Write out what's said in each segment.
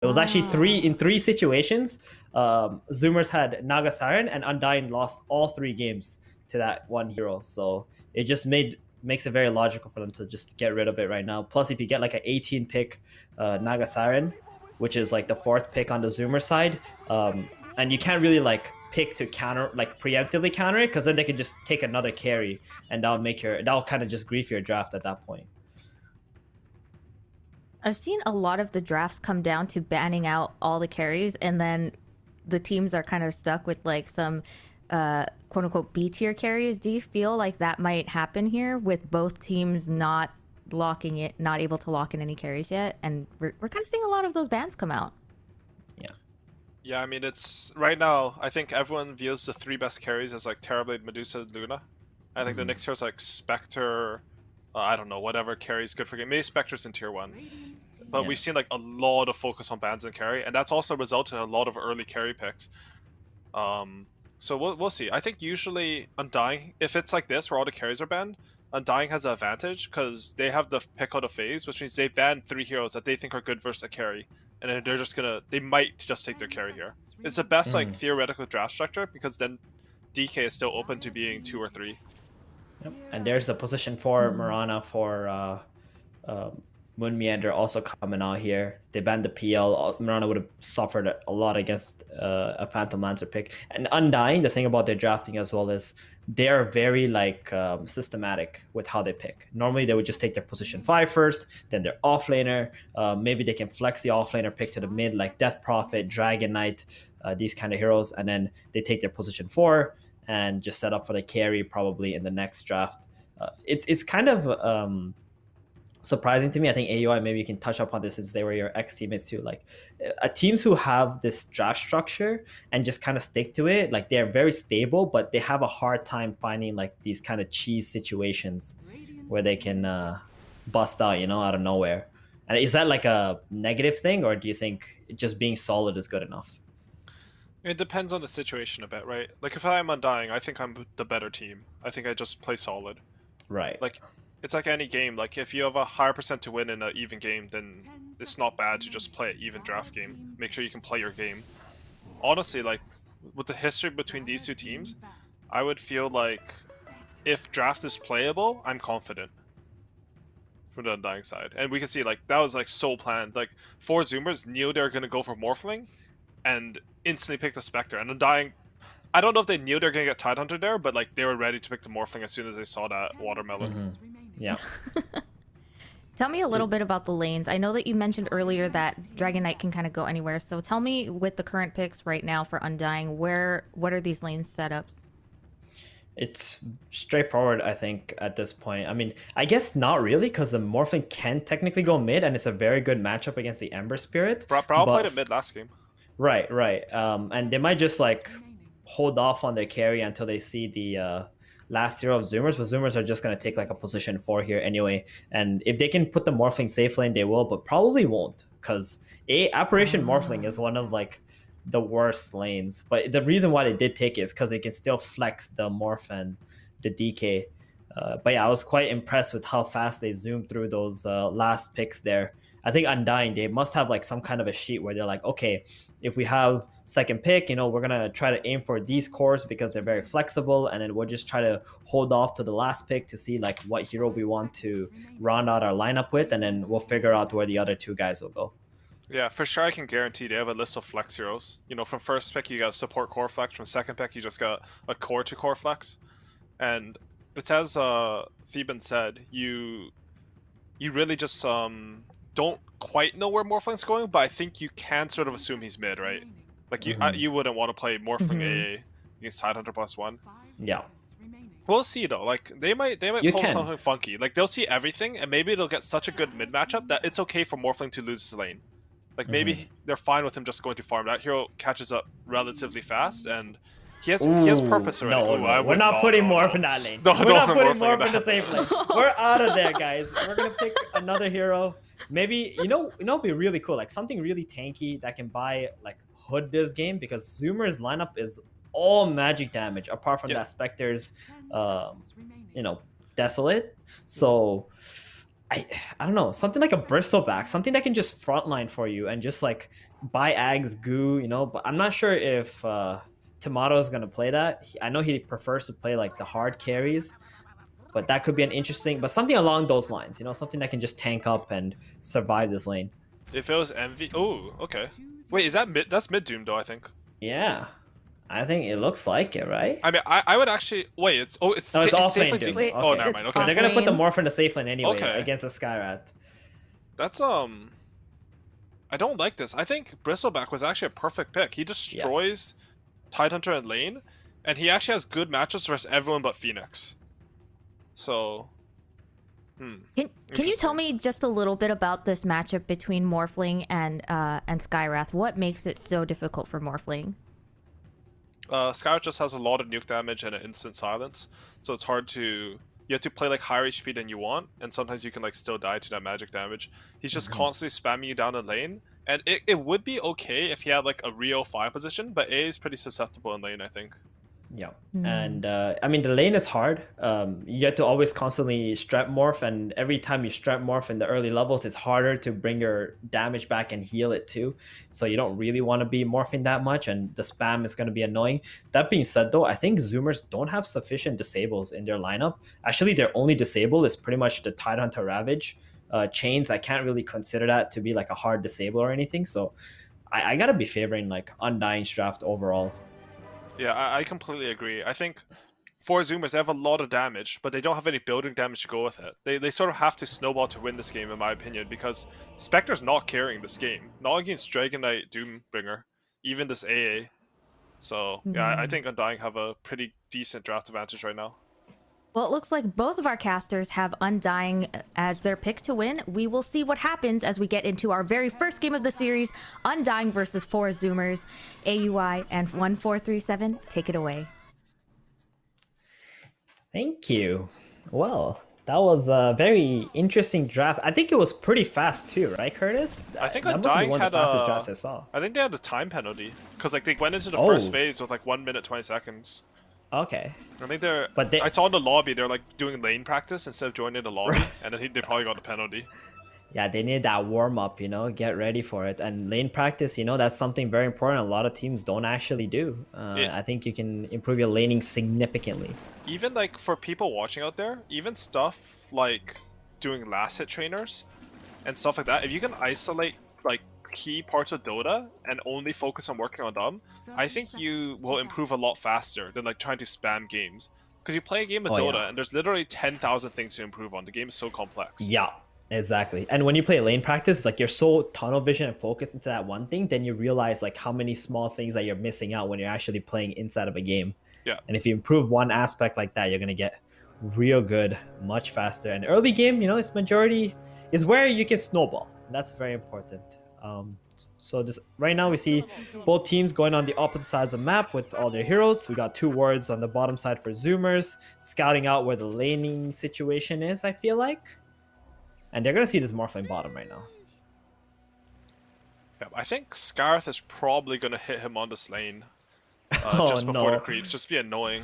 It was actually Ah. three situations. Zoomers had Naga Siren, and Undying lost all three games to that one hero. So it just makes it very logical for them to just get rid of it right now. Plus, if you get like an 18 pick Naga Siren, which is like the fourth pick on the Zoomer side, and you can't really like pick to counter like preemptively counter it, because then they can just take another carry, and that'll kind of just grief your draft at that point. I've seen a lot of the drafts come down to banning out all the carries, and then the teams are kind of stuck with like some quote unquote B tier carries. Do you feel like that might happen here with both teams not locking it, not able to lock in any carries yet? And we're kind of seeing a lot of those bans come out. Yeah. Yeah, I mean, it's right now. I think everyone views the three best carries as like Terrorblade, Medusa, Luna. I think the next heroes like Spectre. I don't know, whatever carry is good for game. Maybe Spectre's in tier 1. But Yeah. we've seen like a lot of focus on bans and carry, and that's also resulted in a lot of early carry picks. So we'll see. I think usually Undying, if it's like this where all the carries are banned, Undying has an advantage because they have the pick out of phase, which means they ban 3 heroes that they think are good versus a carry, and then they might just take their carry here. It's the best like theoretical draft structure because then DK is still open to being 2 or 3. Yep. And there's the position for Marana for Moon Meander also coming out here. They banned the PL. Marana would have suffered a lot against a Phantom Lancer pick. And Undying, the thing about their drafting as well is they are very like systematic with how they pick. Normally they would just take their position 5 first, then their offlaner. Maybe they can flex the offlaner pick to the mid like Death Prophet, Dragon Knight, these kind of heroes, and then they take their position 4 and just set up for the carry probably in the next draft. It's kind of surprising to me. I think AUI, maybe you can touch upon this since they were your ex teammates too. Like teams who have this draft structure and just kind of stick to it, like they're very stable, but they have a hard time finding like these kind of cheese situations where they can bust out, out of nowhere. And is that like a negative thing, or do you think just being solid is good enough? It depends on the situation a bit, right? Like if I'm Undying, I think I'm the better team. I think I just play solid. Right. Like it's like any game. Like if you have a higher percent to win in an even game, then it's not bad to just play an even draft game. Make sure you can play your game. Honestly, like with the history between these two teams, I would feel like if draft is playable, I'm confident from the Undying side. And we can see like that was like so planned. Like 4 Zoomers knew they were gonna go for Morphling and instantly picked the Spectre. And Undying, I don't know if they knew they were gonna get Tidehunter there, but like they were ready to pick the Morphling as soon as they saw that watermelon. Yeah. Tell me a little bit about the lanes. I know that you mentioned earlier that Dragon Knight can kind of go anywhere. So tell me, with the current picks right now for Undying, what are these lanes setups? It's straightforward, I think, at this point. I mean, I guess not really, because the Morphling can technically go mid, and it's a very good matchup against the Ember Spirit. Brawl played But it mid last game. right, right. And they might just like hold off on their carry until they see the last zero of Zoomers, but Zoomers are just going to take like a position 4 here anyway. And if they can put the Morphling safe lane, they will, but probably won't, because Apparition Morphling is one of like the worst lanes. But the reason why they did take it is because they can still flex the Morph and the DK. But yeah, I was quite impressed with how fast they zoomed through those last picks there. I think Undying, they must have like some kind of a sheet where they're like, okay, if we have second pick, we're gonna try to aim for these cores because they're very flexible, and then we'll just try to hold off to the last pick to see like what hero we want to round out our lineup with, and then we'll figure out where the other 2 guys will go. Yeah, for sure I can guarantee they have a list of flex heroes. From first pick you got a support core flex, from second pick you just got a core to core flex. And it's as Theban said, you really just don't quite know where Morphling's going, but I think you can sort of assume he's mid, right? Like you wouldn't want to play Morphling AA against Tidehunter +1. Yeah. We'll see though. Like they might pull something funky. Like they'll see everything, and maybe they'll get such a good mid matchup that it's okay for Morphling to lose his lane. Like maybe they're fine with him just going to farm. That hero catches up relatively fast, and he has purpose already. No, we're not putting Morph in that lane. We're not putting Morph in the safe lane. We're out of there, guys. We're gonna pick another hero. Maybe it'd be really cool, like something really tanky that can buy like Hood this game, because Zoomer's lineup is all magic damage apart from that Spectre's Desolate. So I don't know, something like a Bristleback, something that can just frontline for you and just like buy Ags goo, you know. But I'm not sure if Tomato is gonna play that. I know he prefers to play like the hard carries, but that could be an interesting, but something along those lines, you know, something that can just tank up and survive this lane. If it was Envy, oh, okay. Wait, is that mid? That's mid Doom though, I think. Yeah, I think it looks like it, right? I mean, I would actually wait. It's it's off safe lane Doom. Doom. Wait, Oh, Okay. never mind. it's Okay, They're gonna put the lane. Morph in the safe lane anyway Okay. against the Skyrath. That's I don't like this. I think Bristleback was actually a perfect pick. He destroys Tidehunter and lane, and he actually has good matchups versus everyone but Phoenix. So, Can you tell Interesting. me just a little bit about this matchup between Morphling and Skyrath? What makes it so difficult for Morphling? Skyrath just has a lot of nuke damage and an instant silence, so it's hard to. You have to play like higher HP than you want, and sometimes you can like still die to that magic damage. He's just constantly spamming you down the lane, and it would be okay if he had like a Rio 5 position, but A is pretty susceptible in lane, I think. Yeah, and I mean the lane is hard. You have to always constantly strep morph, and every time you strep morph in the early levels, it's harder to bring your damage back and heal it too. So you don't really want to be morphing that much, and the spam is going to be annoying. That being said, though, I think Zoomers don't have sufficient disables in their lineup. Actually, their only disable is pretty much the Tidehunter Ravage. Chains, I can't really consider that to be like a hard disable or anything. So I gotta be favoring like Undying draft overall. Yeah, I completely agree. I think for Zoomers, they have a lot of damage, but they don't have any building damage to go with it. They sort of have to snowball to win this game, in my opinion, because Spectre's not carrying this game. Not against Dragon Knight Doombringer, even this AA. So, yeah, I think Undying have a pretty decent draft advantage right now. Well, it looks like both of our casters have Undying as their pick to win. We will see what happens as we get into our very first game of the series, Undying versus 4 Zoomers. AUI and 1437, take it away. Thank you. Well, that was a very interesting draft. I think it was pretty fast too, right, Curtis? I think that must have been Undying one of had the fastest drafts I saw. I think they had a time penalty because like they went into the Oh. first phase with like 1 minute 20 seconds. Okay. I think they're. But they- I saw in the lobby they're like doing lane practice instead of joining the lobby, and then they probably got the penalty. Yeah, they need that warm up, you know, get ready for it. And lane practice, you know, that's something very important. A lot of teams don't actually do. I think you can improve your laning significantly. Even like for people watching out there, even stuff like doing last hit trainers and stuff like that, if you can isolate like key parts of Dota and only focus on working on them, I think you will improve a lot faster than like trying to spam games. Because you play a game of Dota yeah. and there's literally 10,000 things to improve on. The game is so complex. Yeah, exactly. And when you play lane practice, like you're so tunnel vision and focused into that one thing, then you realize like how many small things that you're missing out when you're actually playing inside of a game. Yeah. And if you improve one aspect like that, you're gonna get real good much faster. And early game, you know, it's majority is where you can snowball. That's very important. So this right now we see both teams going on the opposite sides of the map with all their heroes. We got 2 wards on the bottom side for Zoomers, scouting out where the laning situation is, I feel like. And they're gonna see this Morphling bottom right now. Yeah, I think Scarth is probably gonna hit him on this lane Oh, just before the no. creeps. Just be annoying.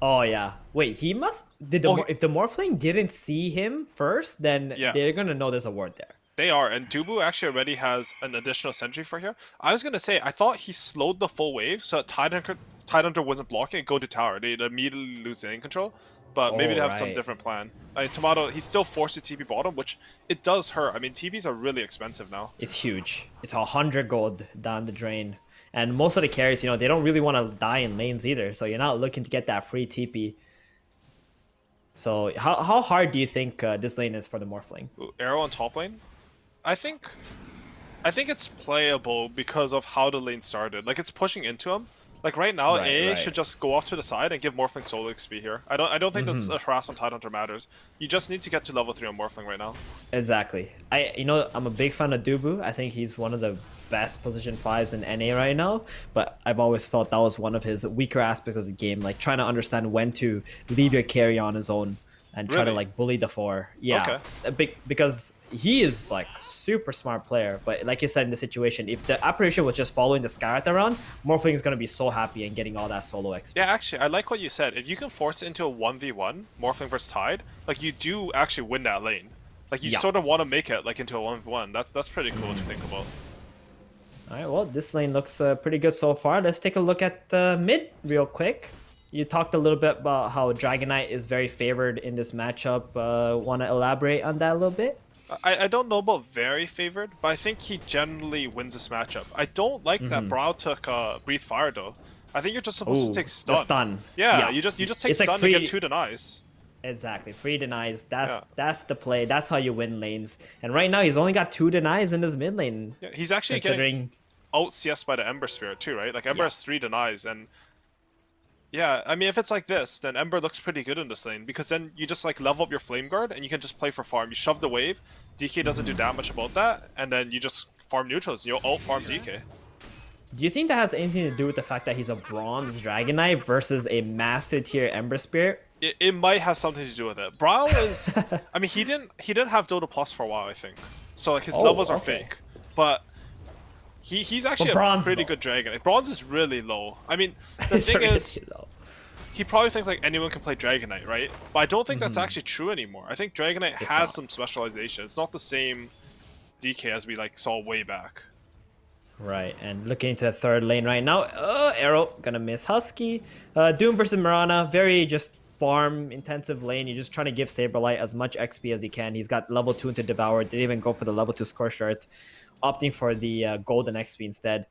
Oh yeah. Wait, he must did the Oh, if the Morphling didn't see him first, then Yeah. they're gonna know there's a ward there. They are, and Dubu actually already has an additional sentry for here. I was gonna say, I thought he slowed the full wave so that Tidehunter wasn't blocking and go to tower. They'd immediately lose lane control, but maybe they have some right. different plan. Tomato, he's still forced to TP bottom, which it does hurt. I mean, TPs are really expensive now. It's huge. It's 100 gold down the drain. And most of the carries, you know, they don't really want to die in lanes either. So you're not looking to get that free TP. So how hard do you think this lane is for the Morphling? Ooh, arrow on top lane? I think it's playable because of how the lane started. Like, it's pushing into him. Like, right now, Right. should just go off to the side and give Morphling solo XP here. I don't think that a harass on Tidehunter matters. You just need to get to level 3 on Morphling right now. Exactly. I'm a big fan of Dubu. I think he's one of the best position 5s in NA right now, but I've always felt that was one of his weaker aspects of the game, like trying to understand when to leave your carry on his own and try to Really? like bully the 4. Yeah. Okay. Because he is like super smart player, but like you said in the situation, if the apparition was just following the Skyrath around, Morphling is going to be so happy and getting all that solo XP. Yeah, actually, I like what you said. If you can force it into a 1v1, Morphling versus Tide, like, you do actually win that lane. Like you Yeah. sort of want to make it like into a 1v1. That's pretty cool to think about. All right, well, this lane looks pretty good so far. Let's take a look at mid real quick. You talked a little bit about how Dragonite is very favored in this matchup. Want to elaborate on that a little bit? I don't know about very favored, but I think he generally wins this matchup. I don't like that Brawl took Breathe Fire though. I think you're just supposed to take stun. The stun. Yeah, you just take It's like stun free... and get 2 denies. Exactly, free denies. That's the play. That's how you win lanes. And right now he's only got 2 denies in his mid lane. Yeah, he's actually getting out CS by the Ember Spirit too, right? Like Ember has 3 denies, and yeah, I mean if it's like this, then Ember looks pretty good in this lane because then you just like level up your Flame Guard and you can just play for farm. You shove the wave, DK doesn't do that much about that, and then you just farm neutrals. You'll ult farm DK. Do you think that has anything to do with the fact that he's a bronze Dragonite versus a master tier Ember Spirit? It might have something to do with it. Brawl is, I mean, he didn't have Dota Plus for a while, I think. So like his levels are fake, but he's actually a pretty good Dragonite. Bronze is really low. I mean, the thing is, he probably thinks like anyone can play Dragonite, right? But I don't think that's actually true anymore. I think Dragonite has some specialization. It's not the same DK as we like saw way back. Right, and looking into the third lane right now. Arrow gonna miss Husky. Doom versus Mirana, very just farm intensive lane. You're just trying to give Saberlight as much XP as he can. He's got level 2 into Devour. Didn't even go for the level 2 score shirt, opting for the golden XP instead.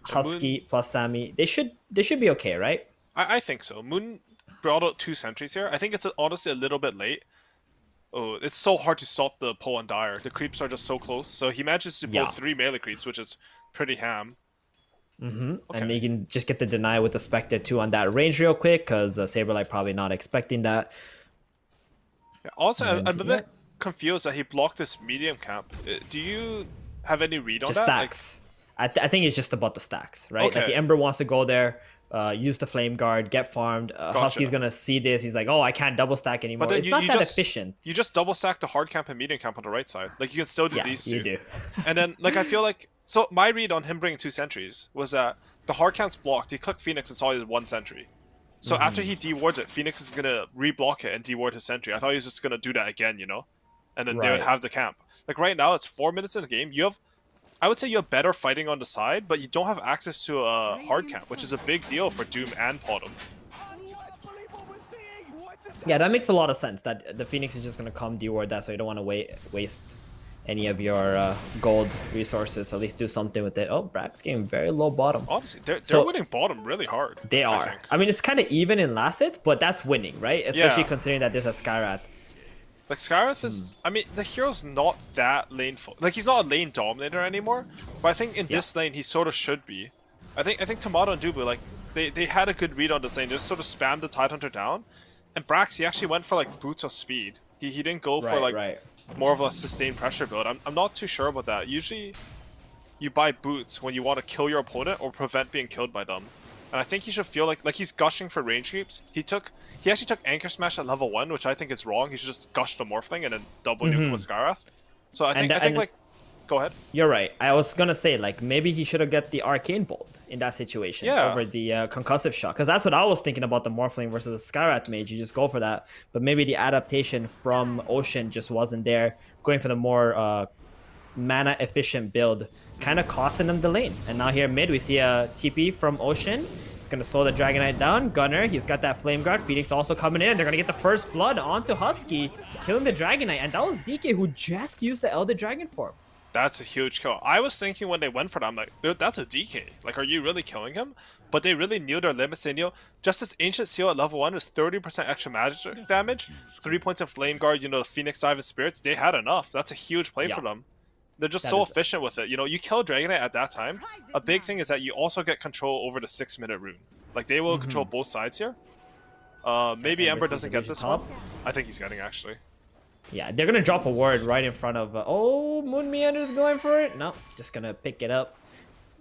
Husky plus Sammy, they should be okay, right? I think so. Moon brought out 2 sentries here. I think it's honestly a little bit late. Oh, it's so hard to stop the Poe and Dire. The creeps are just so close. So he manages to pull 3 melee creeps, which is pretty ham. Okay. And you can just get the deny with the Spectre too on that range real quick, because Saberlight probably not expecting that. Yeah, also, I'm a bit confused that he blocked this medium camp. Do you have any read on just that? Stacks. Like, I think it's just about the stacks, right? Okay. Like the Ember wants to go there, use the Flame Guard, get farmed. Husky's gonna see this. He's like, oh, I can't double stack anymore. But it's not that efficient. You just double stack the hard camp and medium camp on the right side. Like you can still do these two. You do. And then like I feel like so my read on him bringing 2 sentries was that the hard camp's blocked. He clicked Phoenix and saw he had 1 sentry. So after he dewards it, Phoenix is gonna reblock it and deward his sentry. I thought he was just gonna do that again, you know, and then they would have the camp. Like right now, it's 4 minutes in the game. You have, I would say, you have better fighting on the side, but you don't have access to a hard camp, which is a big deal for Doom and Potom. Yeah, that makes a lot of sense. That the Phoenix is just gonna come deward that, so you don't want to waste any of your gold resources. At least do something with it. Oh, Brack's getting very low bottom. Honestly, they're winning bottom really hard. They are. I mean, it's kind of even in last hits, but that's winning, right? Especially considering that there's a Skyrath. Like Skyrath is, I mean, the hero's not that lane like he's not a lane dominator anymore. But I think in this lane he sort of should be. I think Tomato and Dubu, like they had a good read on this lane. They just sort of spammed the Tidehunter down, and Brax, he actually went for like boots of speed. He didn't go for like more of a sustained pressure build. I'm not too sure about that. Usually you buy boots when you want to kill your opponent or prevent being killed by them. And I think he should feel like he's gushing for range creeps. He actually took Anchor Smash at level 1, which I think is wrong. He should just gush the Morphling and then double nuke with Skyrath. So I think like, go ahead. You're right. I was gonna say like maybe he should have got the Arcane Bolt in that situation over the concussive shot, because that's what I was thinking about the Morphling versus the Skyrath mage. You just go for that, but maybe the adaptation from Ocean just wasn't there. Going for the more mana efficient build kind of costing him the lane. And now here mid we see a TP from Ocean. It's gonna slow the Dragonite down. Gunner, he's got that Flame Guard. Phoenix also coming in. They're gonna get the first blood onto Husky, killing the Dragonite. And that was DK who just used the Elder Dragon form. That's a huge kill. I was thinking when they went for that, I'm like, dude, that's a DK. Like, are you really killing him? But they really knew their limits. They knew just this Ancient Seal at level 1 was 30% extra magic damage, 3 points of Flame Guard, you know, the Phoenix Dive and Spirits. They had enough. That's a huge play for them. They're just so efficient with it. You know, you kill Dragonite at that time. A big thing is that you also get control over the 6-minute rune. Like, they will control both sides here. Maybe Ember doesn't get this one. I think he's getting, actually. Yeah, they're going to drop a ward right in front of... oh, Moon Meander's going for it. No, just going to pick it up.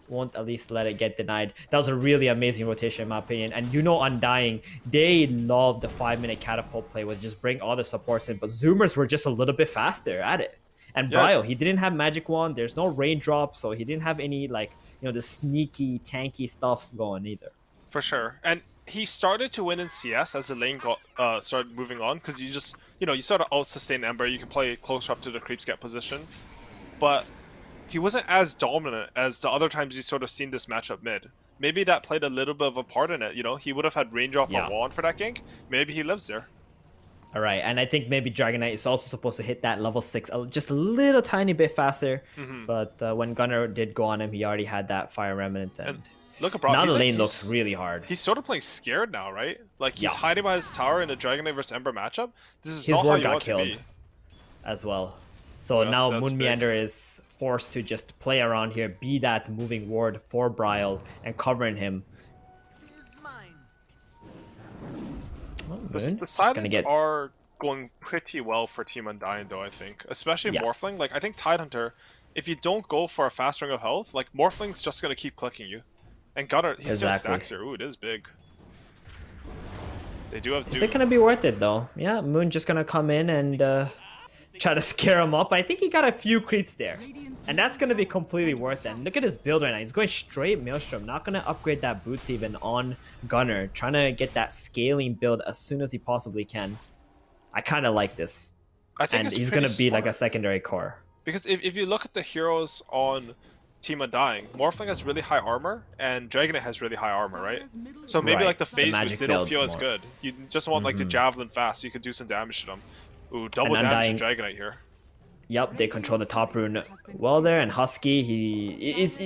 Won't at least let it get denied. That was a really amazing rotation in my opinion. And you know Undying, they love the 5-minute catapult play with just bring all the supports in. But Zoomers were just a little bit faster at it. And Bryo, he didn't have Magic Wand. There's no raindrop, so he didn't have any, like, you know, the sneaky, tanky stuff going either. For sure. And he started to win in CS as the lane started moving on, because you you know, you sort of out-sustain Ember, you can play closer up to the creeps get position, but he wasn't as dominant as the other times you sort of seen this matchup mid. Maybe that played a little bit of a part in it, you know? He would have had range off on Wand for that gank. Maybe he lives there. All right, and I think maybe Dragon Knight is also supposed to hit that level 6 just a little tiny bit faster. But when Gunnar did go on him, he already had that Fire Remnant. And look at Brock. Now the lane looks really hard. He's sort of playing scared now, right? Like, he's hiding by his tower in a Dragon Knight versus Ember matchup. This is not how you want to be. As well. So now Moon Meander is forced to just play around here, be that moving ward for Bryle and covering him. The silence are going pretty well for Team Undying, though, I think. Especially Morphling. Like, I think Tidehunter, if you don't go for a fast ring of health, like, Morphling's just going to keep clicking you. And Gunnar, he's still stacks here. Ooh, it is big. They do have Doom. Is it going to be worth it, though? Yeah, Moon just going to come in and try to scare him up. I think he got a few creeps there. And that's going to be completely worth it. And look at his build right now. He's going straight Maelstrom. Not going to upgrade that boots even on Gunnar. Trying to get that scaling build as soon as he possibly can. I kind of like this. I think and he's going to be like a secondary core. Because if you look at the heroes on Team Undying, Morphling has really high armor, and Dragon Knight has really high armor, right? So maybe like the phase boots, they don't feel as good. You just want like the Javelin fast so you can do some damage to them. Ooh, double damage to Dragon Knight here. Yep, they control the top rune well there, and Husky,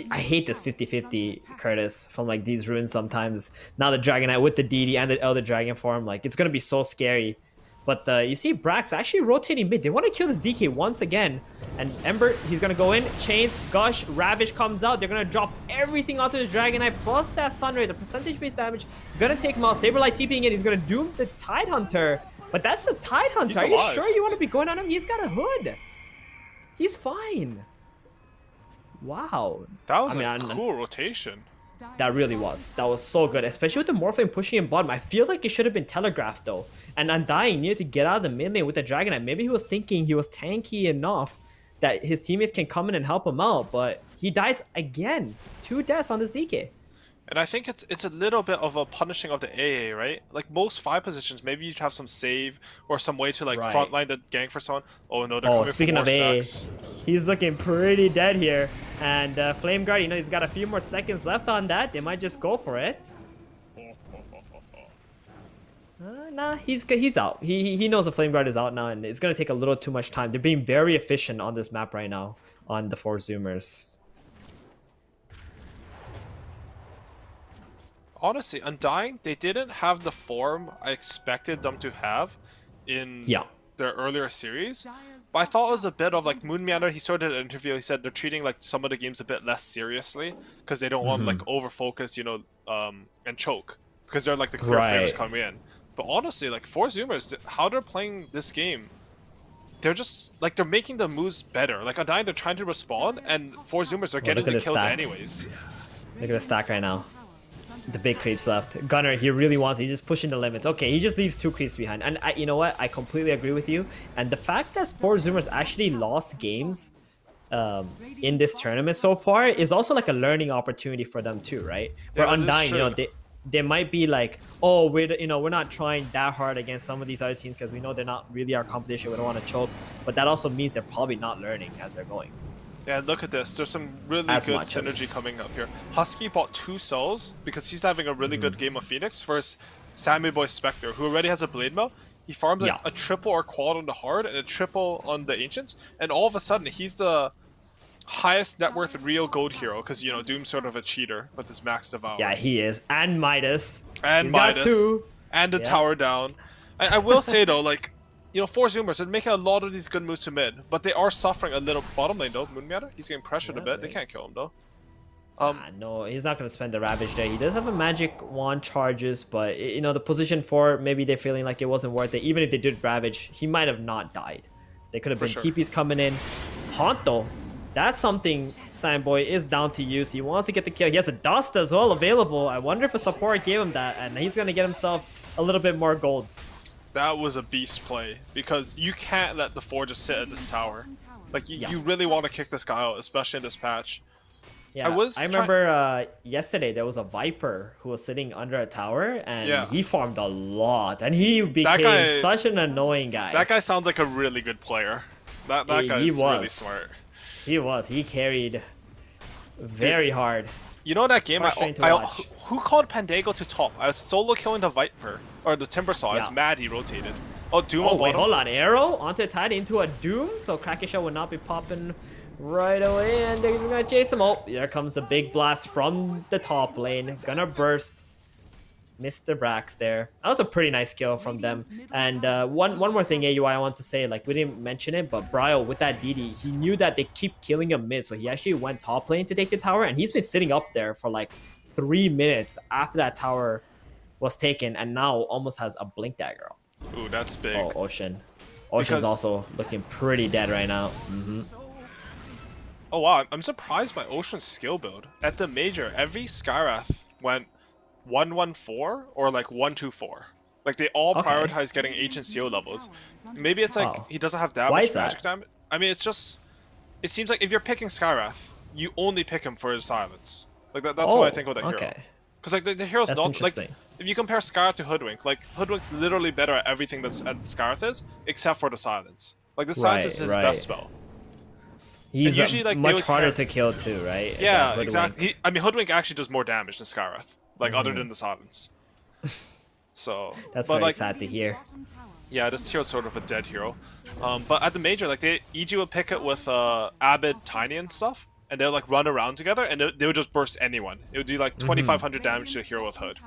I hate this 50-50 Curtis from like these runes sometimes. Now the Dragon Knight with the DD and the Elder Dragon form, like it's gonna be so scary. But you see Brax actually rotating mid. They want to kill this DK once again. And Ember, he's gonna go in, chains, Gush, Ravish comes out. They're gonna drop everything onto this Dragon Knight plus that Sunray, the percentage-based damage. Gonna take him out. Saberlight TPing in. He's gonna doom the Tidehunter. But that's a Tidehunter. Are you sure you want to be going on him? He's got a hood. He's fine. Wow. That was a cool rotation. That really was. That was so good, especially with the Morphling pushing him bottom. I feel like it should have been telegraphed though. And Undying needed to get out of the mid lane with the Dragon Knight. Maybe he was thinking he was tanky enough that his teammates can come in and help him out, but he dies again. 2 deaths on this DK. And I think it's a little bit of a punishing of the AA, right? Like most 5 positions, maybe you'd have some save or some way to like frontline the gank for someone. Oh no, they're coming speaking for more of AA, stacks. He's looking pretty dead here. And Flame Guard, you know, he's got a few more seconds left on that. They might just go for it. Nah, he's out. He knows the Flame Guard is out now, and it's gonna take a little too much time. They're being very efficient on this map right now on the 4 Zoomers. Honestly, Undying, they didn't have the form I expected them to have in their earlier series. But I thought it was a bit of like Moon Meander. He sort of did an interview. He said they're treating like some of the games a bit less seriously because they don't want like over focus, you know, and choke because they're like the clear favorites coming in. But honestly, like 4 Zoomers, how they're playing this game, they're just like they're making the moves better. Like Undying, they're trying to respond, and 4 Zoomers are getting the kills anyways. Look at the stack right now. The big creeps left. Gunnar, he really wants. He's just pushing the limits. Okay, he just leaves 2 creeps behind. And you know what? I completely agree with you. And the fact that 4 Zoomers actually lost games in this tournament so far is also like a learning opportunity for them too, right? Where Undying, you know, they might be like, oh, we're not trying that hard against some of these other teams because we know they're not really our competition. We don't want to choke. But that also means they're probably not learning as they're going. Yeah, look at this. There's some really good synergy coming up here. Husky bought 2 souls because he's having a really good game of Phoenix versus Sammy Boy Spectre, who already has a Blade Mail. He farms like a triple or quad on the Hard and a triple on the Ancients, and all of a sudden he's the highest net worth real gold hero because, you know, Doom's sort of a cheater with his max devour. Yeah, he is. And Midas. And Midas. Got 2. And the tower down. I will say though, like, you know, 4 Zoomers, they're making a lot of these good moves to mid, but they are suffering a little bottom lane though. Moon Meander, he's getting pressured a bit. They can't kill him though. No, he's not going to spend the Ravage there. He does have a magic wand charges, but you know, the position 4, maybe they're feeling like it wasn't worth it. Even if they did Ravage, he might have not died. They could have been TPs coming in. Haunt though, that's something Samboy is down to use. He wants to get the kill. He has a Dust as well available. I wonder if a support gave him that, and he's going to get himself a little bit more gold. That was a beast play because you can't let the 4 just sit at this tower. Like you really want to kick this guy out, especially in this patch. Yeah, I remember yesterday there was a Viper who was sitting under a tower, and he farmed a lot, and he became such an annoying guy. That guy sounds like a really good player. That guy is really smart. He was. He carried very hard. You know that game? Who called Pandago to top? I was solo killing the Viper or the Timbersaw. I was mad he rotated. Oh, Doom. Oh wait, hold on. Arrow onto the Tide into a Doom, so Kraken Shell would not be popping right away, and they're gonna chase him. Oh, there comes the big blast from the top lane. Gonna burst. Mr. Brax there. That was a pretty nice kill from them. And one more thing, AUI, I want to say, like we didn't mention it, but Bryo with that DD, he knew that they keep killing him mid, so he actually went top lane to take the tower, and he's been sitting up there for like 3 minutes after that tower was taken, and now almost has a blink dagger. Ooh, that's big. Oh, Ocean. Ocean's also looking pretty dead right now. Oh wow, I'm surprised by Ocean's skill build. At the major, every Skyrath went 1-1-4 or like 1-2-4. Like they all prioritize getting Ancient CO levels. Maybe it's like he doesn't have that much magic damage. I mean, it's just, it seems like if you're picking Skyrath, you only pick him for his silence. Like that's what I think of that hero. Because like the heroes don't like. If you compare Skyrath to Hoodwink, like Hoodwink's literally better at everything that Skyrath is, except for the silence. Like the silence is his best spell. He's usually like much harder to kill too, right? Yeah, exactly. I mean, Hoodwink actually does more damage than Skyrath. Like other than the silence. So that's very sad to hear. Yeah, this hero's sort of a dead hero. But at the major, like EG would pick it with Abed, Tiny, and stuff, and they'll like run around together, and they would just burst anyone. It would do like 2,500 damage to a hero with Hood.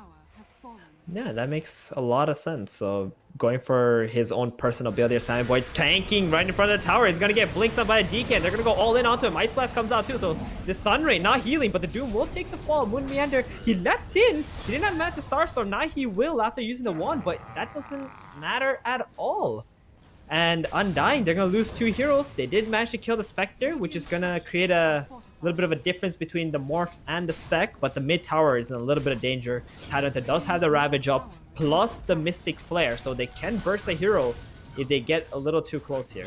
Yeah, that makes a lot of sense. So going for his own personal build here, Sammy Boy tanking right in front of the tower. He's gonna get blinked up by a DK, and they're gonna go all in onto him. Ice Blast comes out too, so the Sunray not healing, but the Doom will take the fall. Moon Meander, he leapt in. He didn't have mana to Starstorm. Now he will after using the wand, but that doesn't matter at all. And Undying, they're gonna lose 2 heroes. They did manage to kill the Spectre, which is gonna create a little bit of a difference between the Morph and the Spec, but the mid tower is in a little bit of danger. Tidehunter does have the Ravage up, plus the Mystic Flare, so they can burst the hero if they get a little too close here.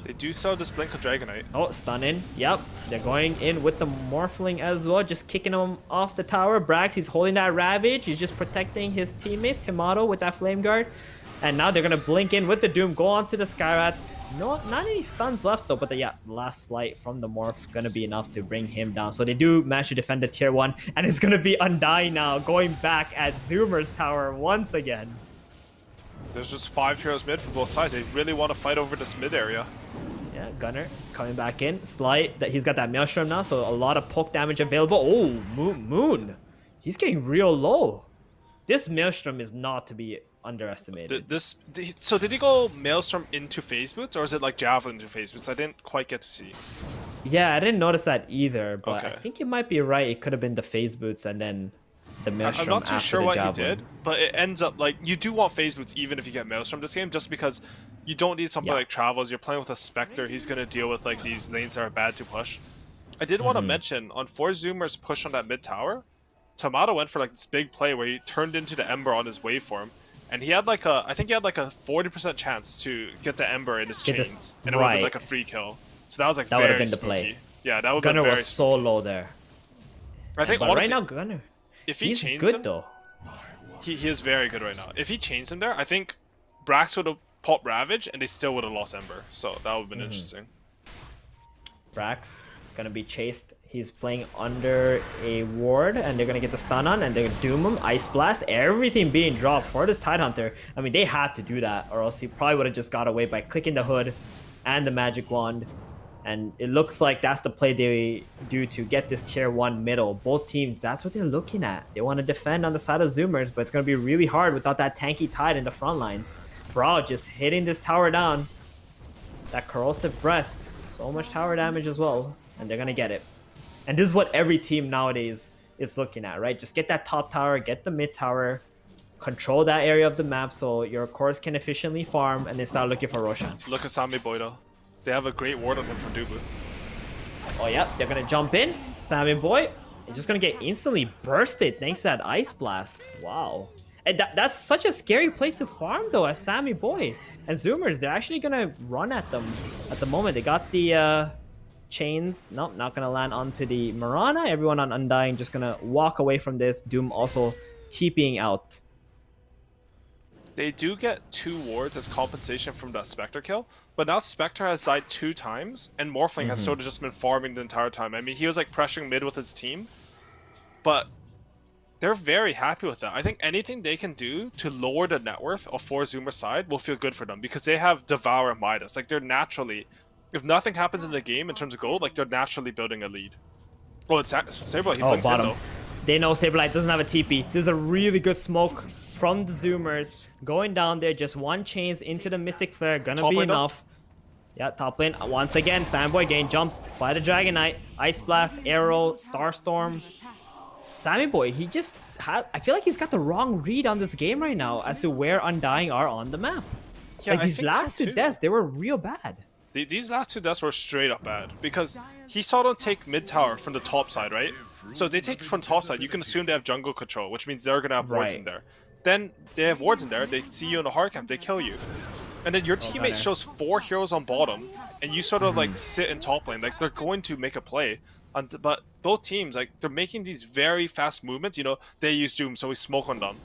They do sell this Blink of Dragonite. Oh, stunning. Yep, they're going in with the Morphling as well, just kicking him off the tower. Brax, he's holding that Ravage. He's just protecting his teammates, Timato with that Flame Guard. And now they're going to blink in with the Doom, go on to the Skyrath. No, not any stuns left though, but the last slight from the Morph going to be enough to bring him down. So they do manage to defend the tier 1, and it's going to be Undying now, going back at Zoomer's tower once again. There's just 5 heroes mid for both sides. They really want to fight over this mid area. Yeah, Gunner coming back in. Slight, that he's got that Maelstrom now, so a lot of poke damage available. Oh, Moon. He's getting real low. This Maelstrom is not to be underestimated. So did he go Maelstrom into Phase Boots, or is it like Javelin into Phase Boots? I didn't quite get to see. Yeah, I didn't notice that either, but I think you might be right. It could have been the Phase Boots and then the Maelstrom. I'm not too sure what Javelin. he did, but it ends up like you do want Phase Boots even if you get Maelstrom this game, just because you don't need something like Travels. You're playing with a Spectre. He's going to deal with like these lanes that are bad to push. I did want to mention, on 4 Zoomer's push on that mid tower, Timato went for like this big play where he turned into the Ember on his waveform, and he had like I think he had like a 40% chance to get the Ember in his chains, and it would have been like a free kill. So that was like very spooky. The play. Yeah, that would have been very was so low there. I think honestly, right now Gunner, if he chains good him, though. He is very good right now. If he chains him there, I think Brax would have popped Ravage, and they still would have lost Ember. So that would have been interesting. Brax gonna be chased. He's playing under a ward, and they're gonna get the stun on, and they're gonna doom him. Ice Blast, everything being dropped for this Tidehunter. I mean, they had to do that, or else he probably would have just got away by clicking the hood and the magic wand. And it looks like that's the play they do to get this tier 1 middle. Both teams, that's what they're looking at. They want to defend on the side of Zoomers, but it's going to be really hard without that tanky Tide in the front lines. Brawl just hitting this tower down. That Corrosive Breath, so much tower damage as well, and they're going to get it. And this is what every team nowadays is looking at, right? Just get that top tower, get the mid tower, control that area of the map so your cores can efficiently farm, and then start looking for Roshan. Look at Sammy Boy though. They have a great ward on him from Dubu. Oh yeah, they're gonna jump in. Sammy Boy, he's just gonna get instantly bursted thanks to that Ice Blast. Wow. And that's such a scary place to farm though, as Sammy Boy. And Zoomers, they're actually gonna run at them at the moment. They got the chains. Nope, not gonna land onto the Mirana. Everyone on Undying just gonna walk away from this. Doom also TPing out. They do get 2 wards as compensation from that Spectre kill, but now Spectre has died 2 times, and Morphling has sort of just been farming the entire time. I mean, he was like pressuring mid with his team, but they're very happy with that. I think anything they can do to lower the net worth of 4 Zoomer side will feel good for them, because they have Devour and Midas. Like, they're naturally, if nothing happens in the game in terms of gold, like, they're naturally building a lead. Oh, it's Saberlight. He blinks in, though. They know Saberlight doesn't have a TP. This is a really good smoke from the Zoomers. Going down there, just one chains into the Mystic Flare. Gonna Top be lane enough. Yeah, top lane. Once again, Samboy getting jumped by the Dragon Knight. Ice Blast, Arrow, Starstorm. Sammy Boy, he just had... I feel like he's got the wrong read on this game right now as to where Undying are on the map. Yeah, like, these last 2 deaths, they were real bad. These last 2 deaths were straight up bad, because he saw them take mid tower from the top side, right? So they take from top side, you can assume they have jungle control, which means they're gonna have wards in there. Then they have wards in there, they see you in the hard camp, they kill you. And then your teammate shows 4 heroes on bottom, and you sort of like sit in top lane. Like, they're going to make a play. But both teams, like, they're making these very fast movements. You know, they use Doom, so we smoke on them.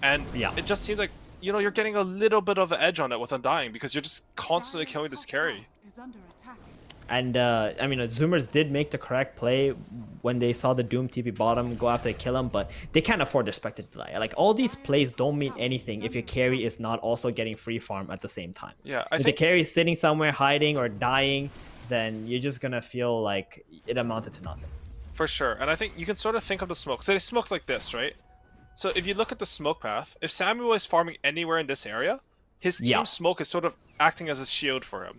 And it just seems like, you know, you're getting a little bit of an edge on it with Undying, because you're just constantly killing this carry. And, I mean, the Zoomers did make the correct play when they saw the Doom TP bottom go after kill him, but they can't afford their Spectre to die. Like, all these plays don't mean anything if your carry is not also getting free farm at the same time. Yeah, if the carry is sitting somewhere hiding or dying, then you're just gonna feel like it amounted to nothing. For sure, and I think you can sort of think of the smoke. So they smoke like this, right? So if you look at the smoke path, if Samuel is farming anywhere in this area, his team smoke is sort of acting as a shield for him.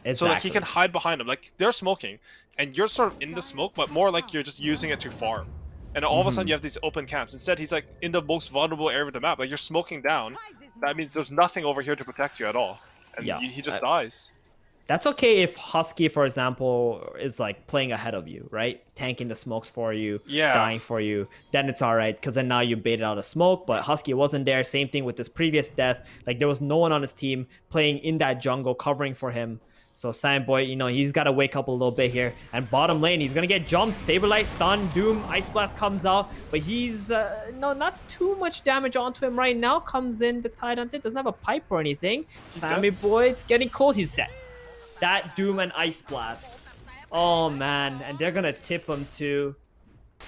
Exactly. So like he can hide behind them. Like, they're smoking, and you're sort of in the smoke, but more like you're just using it to farm. And all of a sudden you have these open camps. Instead, he's like in the most vulnerable area of the map. Like, you're smoking down. That means there's nothing over here to protect you at all. And he just dies. That's okay if Husky, for example, is like playing ahead of you, right? Tanking the smokes for you, dying for you. Then it's all right, because then now you baited out a smoke, but Husky wasn't there. Same thing with this previous death. Like, there was no one on his team playing in that jungle, covering for him. So Samboy, you know, he's got to wake up a little bit here. And bottom lane, he's going to get jumped. Saberlight, stun, Doom, Ice Blast comes out. But he's, no, not too much damage onto him right now. Comes in, the Tidehunter doesn't have a pipe or anything. Sammy Boy, it's getting close. He's dead. That Doom and Ice Blast. Oh, man. And they're going to tip him too.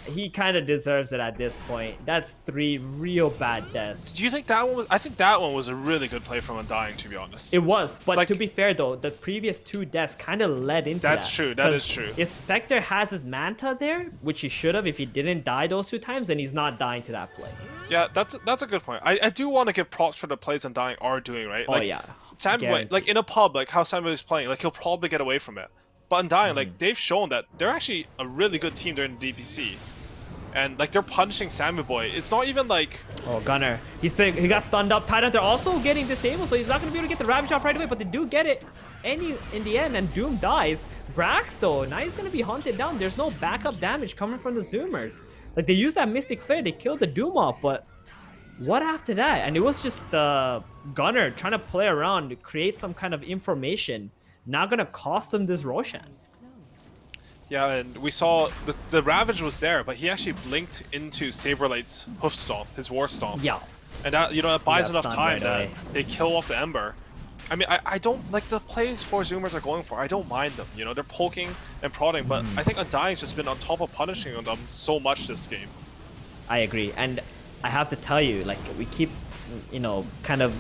He kind of deserves it at this point. That's 3 real bad deaths. Do you think that one was... I think that one was a really good play from Undying, to be honest. It was, but like, to be fair though, the previous 2 deaths kind of led into that. That's true, that is true. If Spectre has his Manta there, which he should have if he didn't die those 2 times, then he's not dying to that play. Yeah, that's a good point. I do want to give props for the plays Undying are doing, right? Like, Samuel, like in a pub, like how Samuel is playing, like he'll probably get away from it. But Undying, like, they've shown that they're actually a really good team during the DPC. And, like, they're punishing Sammy Boy. It's not even like... Oh, Gunner. He got stunned up. Tidehunter also getting disabled, so he's not going to be able to get the Ravage off right away. But they do get it in the end, and Doom dies. Brax, though, now he's going to be hunted down. There's no backup damage coming from the Zoomers. Like, they used that Mystic Flare. They killed the Doom off, but what after that? And it was just Gunner trying to play around to create some kind of information. Not going to cost him this Roshan. Yeah, and we saw the Ravage was there, but he actually blinked into Saberlight's Hoof Stomp, his War Stomp. Yeah. And that, you know, that buys enough time that they kill off the Ember. I mean, I don't like the plays 4 Zoomers are going for. I don't mind them. You know, they're poking and prodding, but I think Undying's just been on top of punishing them so much this game. I agree. And I have to tell you, like, we keep, you know, kind of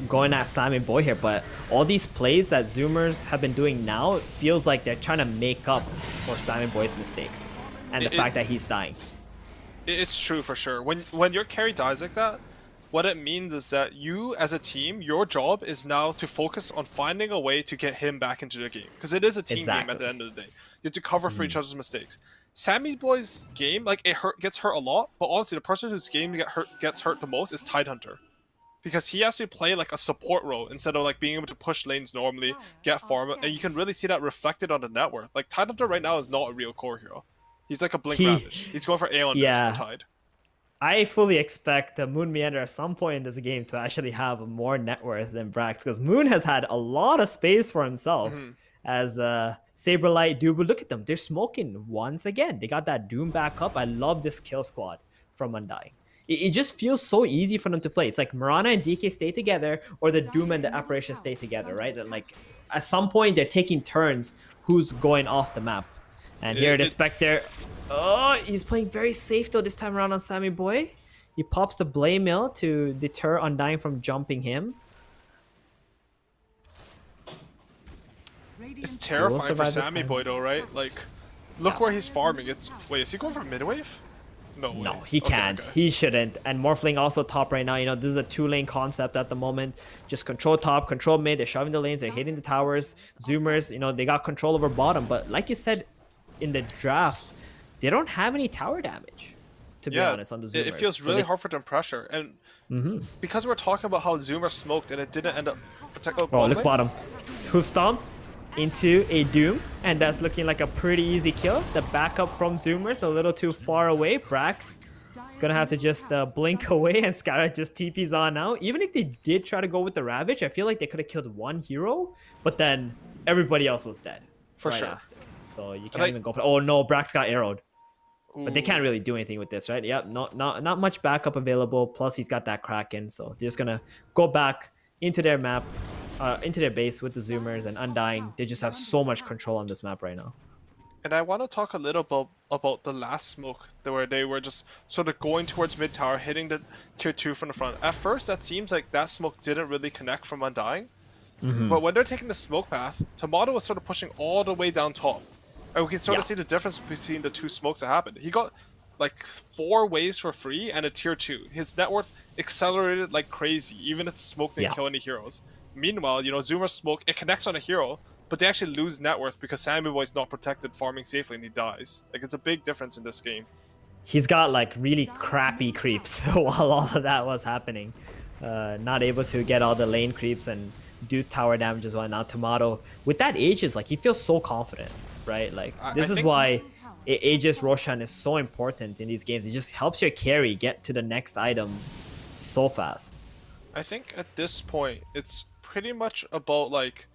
going at Simon Boy here, but all these plays that Zoomers have been doing now, it feels like they're trying to make up for Simon Boy's mistakes and the fact that he's dying. It's true for sure. When your carry dies like that, what it means is that you, as a team, your job is now to focus on finding a way to get him back into the game. Because it is a team game at the end of the day. You have to cover for each other's mistakes. Sammy Boy's game, like, gets hurt a lot, but honestly, the person whose game gets hurt the most is Tidehunter. Because he has to play like a support role instead of like being able to push lanes normally, get farm, and you can really see that reflected on the net worth. Like, Tidehunter right now is not a real core hero. He's like a Blink Ravage. He's going for Aeon for Tide. I fully expect Moon Meander at some point in this game to actually have more net worth than Brax, because Moon has had a lot of space for himself. as Saberlight, Dubu. Look at them. They're smoking once again. They got that Doom back up. I love this kill squad from Undying. It just feels so easy for them to play. It's like Mirana and DK stay together, or the Doom and the Apparition stay together, right? And like at some point they're taking turns who's going off the map. And here the Spectre, oh, he's playing very safe though this time around on Sammy Boy. He pops the Blade Mill to deter Undying from jumping him. It's terrifying for Sammy Boy though, right? Like, look where he's farming. Wait, is he going for mid-wave? No way. No, he can't. Okay. He shouldn't. And Morphling also top right now. You know, this is a 2-lane concept at the moment. Just control top, control mid. They're shoving the lanes. They're hitting the towers. Zoomers, you know, they got control over bottom. But like you said in the draft, they don't have any tower damage, to be honest, on the Zoomers. It feels really hard for them pressure. And because we're talking about how Zoomer smoked and it didn't end up protecting the look bottom. Who stomped into a Doom, and that's looking like a pretty easy kill. The backup from Zoomers a little too far away. Brax gonna have to just blink away, and Skyra just TP's on now. Even if they did try to go with the Ravage, I feel like they could have killed one hero, but then everybody else was dead for sure. After. So you can't even go for. Oh no, Brax got arrowed. But they can't really do anything with this, right? Yep, not much backup available. Plus he's got that Kraken, so they're just gonna go back into their map. Into their base with the Zoomers and Undying. They just have so much control on this map right now. And I want to talk a little about the last smoke, where they were just sort of going towards mid tower, hitting the tier 2 from the front. At first, that seems like that smoke didn't really connect from Undying. But when they're taking the smoke path, Tomato was sort of pushing all the way down top. And we can sort of see the difference between the two smokes that happened. He got like 4 waves for free and a tier 2. His net worth accelerated like crazy, even if the smoke didn't kill any heroes. Meanwhile, you know, Zoomer smoke, it connects on a hero, but they actually lose net worth because Sammy Boy's not protected farming safely and he dies. Like, it's a big difference in this game. He's got like really crappy creeps while all of that was happening. Not able to get all the lane creeps and do tower damage as well. Now Tomato, with that Aegis, like he feels so confident, right? Like this is why Aegis Roshan is so important in these games. It just helps your carry get to the next item so fast. I think at this point, it's pretty much about like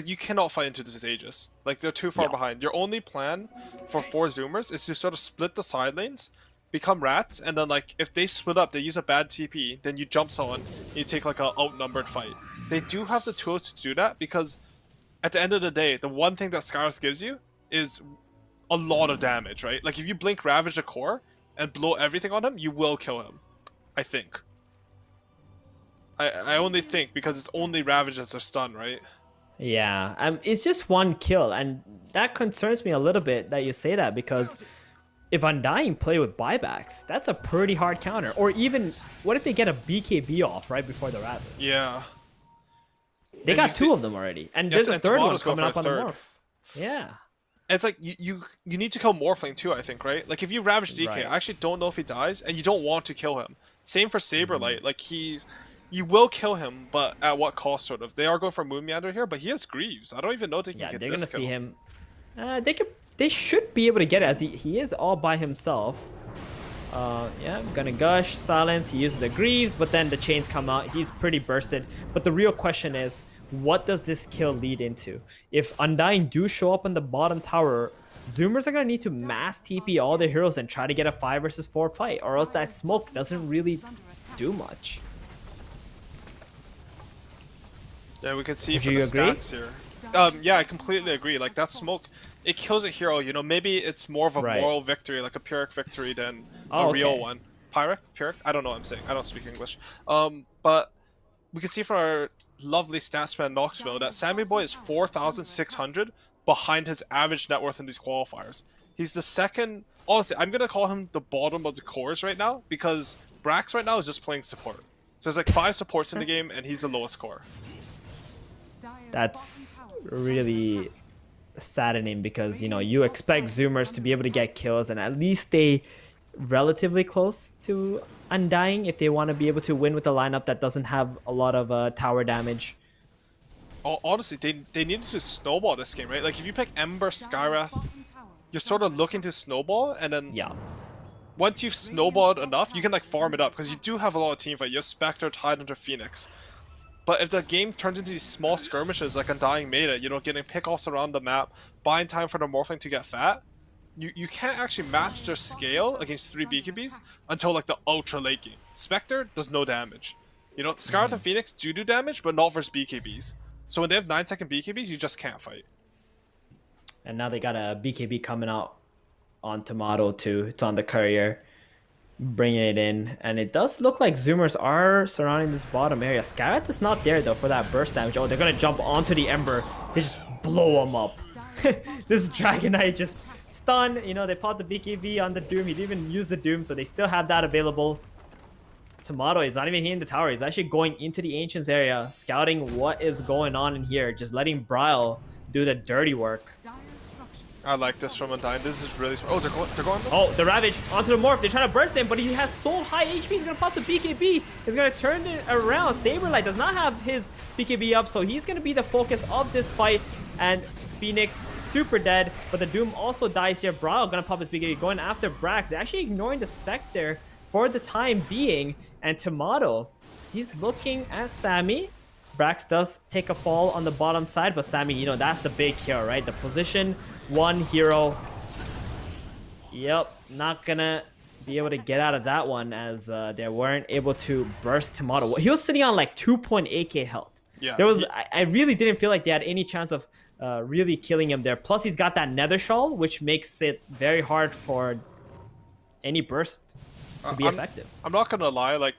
you cannot fight into this Aegis. Like they're too far behind. Your only plan for 4 Zoomers is to sort of split the side lanes, become rats, and then like if they split up, they use a bad TP, then you jump someone, and you take like a outnumbered fight. They do have the tools to do that because at the end of the day, the one thing that Skyreth gives you is a lot of damage, right? Like if you blink Ravage a core and blow everything on him, you will kill him. I think. I only think because it's only Ravage as a stun, right? Yeah, it's just one kill, and that concerns me a little bit that you say that, because if Undying play with buybacks, that's a pretty hard counter. Or even, what if they get a BKB off right before the Ravage? Yeah. They got 2 of them already, and there's a third one coming up on the Morph. Yeah. And it's like, you need to kill Morphling too, I think, right? Like if you Ravage DK, I actually don't know if he dies, and you don't want to kill him. Same for Saberlight, like you will kill him, but at what cost, sort of? They are going for Moon Meander here, but he has Greaves. I don't even know if they can get this kill. Yeah, they're gonna see him. They should be able to get it, as he is all by himself. Yeah, gonna Gush, Silence, he uses the Greaves, but then the chains come out. He's pretty bursted. But the real question is, what does this kill lead into? If Undying do show up on the bottom tower, Zoomers are gonna need to mass TP all their heroes and try to get a 5 versus 4 fight, or else that smoke doesn't really do much. Yeah, we can see from the stats here. Yeah, I completely agree. Like that smoke, it kills a hero. You know, maybe it's more of a moral victory, like a Pyrrhic victory, than a real one. Pyrrhic? I don't know what I'm saying. I don't speak English. But we can see from our lovely statsman Knoxville that Sammy Boy is 4,600 behind his average net worth in these qualifiers. He's the second. Honestly, I'm gonna call him the bottom of the cores right now, because Brax right now is just playing support. So there's like 5 supports in the game, and he's the lowest core. That's really saddening, because, you know, you expect Zoomers to be able to get kills and at least stay relatively close to Undying if they want to be able to win with a lineup that doesn't have a lot of tower damage. Honestly, they needed to snowball this game, right? Like if you pick Ember, Skyreth, you're sort of looking to snowball, and then once you've snowballed enough, you can like farm it up, because you do have a lot of teamfight. You have Spectre, Tidehunter, Phoenix. But if the game turns into these small skirmishes like Undying made it, you know, getting pickoffs around the map, buying time for the Morphling to get fat, you can't actually match their scale against 3 BKBs until like the ultra late game. Spectre does no damage. You know, Scarlet and Phoenix do damage, but not versus BKBs. So when they have 9-second BKBs, you just can't fight. And now they got a BKB coming out on Tomato too. It's on the courier, bringing it in. And it does look like Zoomers are surrounding this bottom area. Skyrath is not there though for that burst damage. Oh, they're going to jump onto the Ember. They just blow him up. This Dragon Knight just stun. You know, they popped the BKB on the Doom. He didn't even use the Doom, so they still have that available. Tomato is not even hitting the tower. He's actually going into the Ancients area, scouting what is going on in here, just letting Bryle do the dirty work. I like this from Undying. This is really smart. Oh, they're going. Oh, the Ravage onto the Morph. They're trying to burst him, but he has so high HP. He's going to pop the BKB. He's going to turn it around. Saberlight does not have his BKB up, so he's going to be the focus of this fight. And Phoenix super dead, but the Doom also dies here. Bryle going to pop his BKB, going after Brax. They're actually ignoring the Spectre for the time being. And Tomato, he's looking at Sammy. Brax does take a fall on the bottom side, but Sammy, you know, that's the big hero, right? The position 1 hero. Yep, not gonna be able to get out of that one as they weren't able to burst Tomato. He was sitting on like 2.8k health. Yeah. There was, I really didn't feel like they had any chance of really killing him there. Plus, he's got that Nether Shawl, which makes it very hard for any burst to be effective. I'm not gonna lie, like